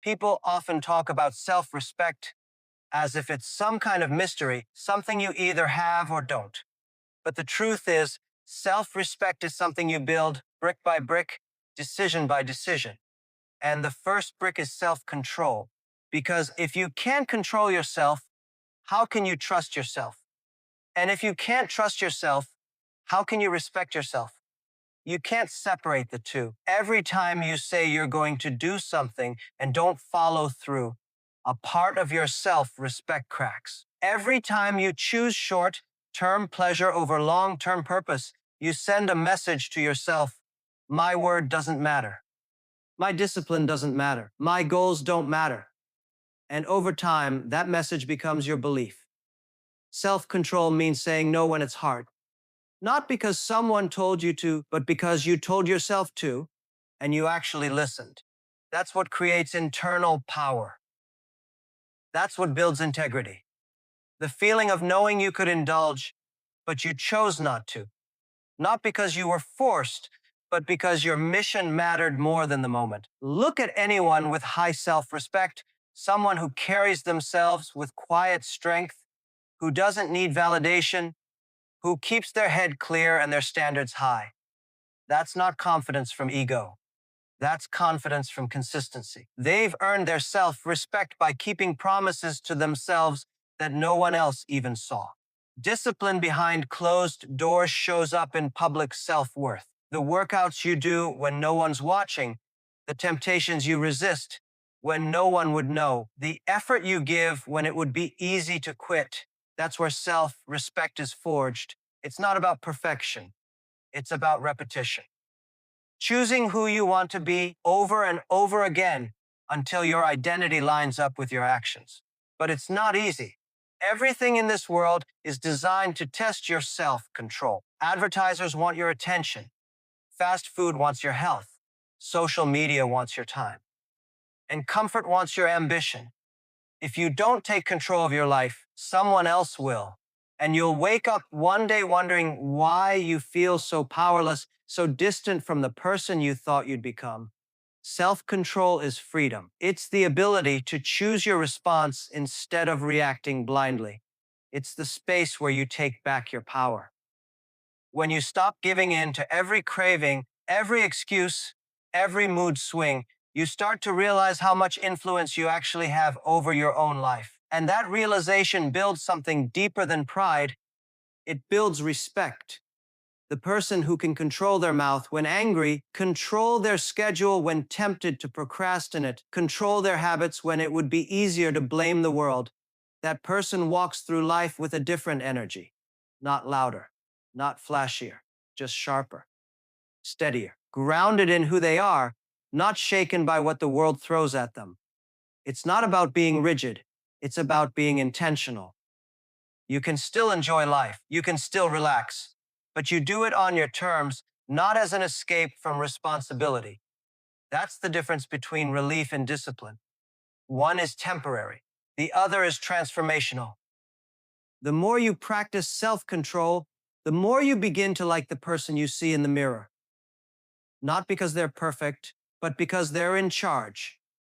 People often talk about self-respect as if it's some kind of mystery, something you either have or don't. But the truth is, self-respect is something you build brick by brick, decision by decision. And the first brick is self-control. Because if you can't control yourself, how can you trust yourself? And if you can't trust yourself, how can you respect yourself? You can't separate the two. Every time you say you're going to do something and don't follow through, a part of your self-respect cracks. Every time you choose short-term pleasure over long-term purpose, you send a message to yourself: my word doesn't matter. My discipline doesn't matter. My goals don't matter. And over time, that message becomes your belief. Self-control means saying no when it's hard. Not because someone told you to, but because you told yourself to, and you actually listened. That's what creates internal power. That's what builds integrity. The feeling of knowing you could indulge, but you chose not to. Not because you were forced, but because your mission mattered more than the moment. Look at anyone with high self-respect, someone who carries themselves with quiet strength, who doesn't need validation, who keeps their head clear and their standards high. That's not confidence from ego. That's confidence from consistency. They've earned their self-respect by keeping promises to themselves that no one else even saw. Discipline behind closed doors shows up in public self-worth. The workouts you do when no one's watching, the temptations you resist when no one would know, the effort you give when it would be easy to quit. That's where self-respect is forged. It's not about perfection. It's about repetition. Choosing who you want to be over and over again until your identity lines up with your actions. But it's not easy. Everything in this world is designed to test your self-control. Advertisers want your attention. Fast food wants your health. Social media wants your time. And comfort wants your ambition. If you don't take control of your life, someone else will. And you'll wake up one day wondering why you feel so powerless, so distant from the person you thought you'd become. Self-control is freedom. It's the ability to choose your response instead of reacting blindly. It's the space where you take back your power. When you stop giving in to every craving, every excuse, every mood swing, you start to realize how much influence you actually have over your own life. And that realization builds something deeper than pride. It builds respect. The person who can control their mouth when angry, control their schedule when tempted to procrastinate, control their habits when it would be easier to blame the world, that person walks through life with a different energy. Not louder, not flashier, just sharper, steadier, grounded in who they are, not shaken by what the world throws at them. It's not about being rigid. It's about being intentional. You can still enjoy life. You can still relax. But you do it on your terms, not as an escape from responsibility. That's the difference between relief and discipline. One is temporary. The other is transformational. The more you practice self-control, the more you begin to like the person you see in the mirror. Not because they're perfect, but because they're in charge.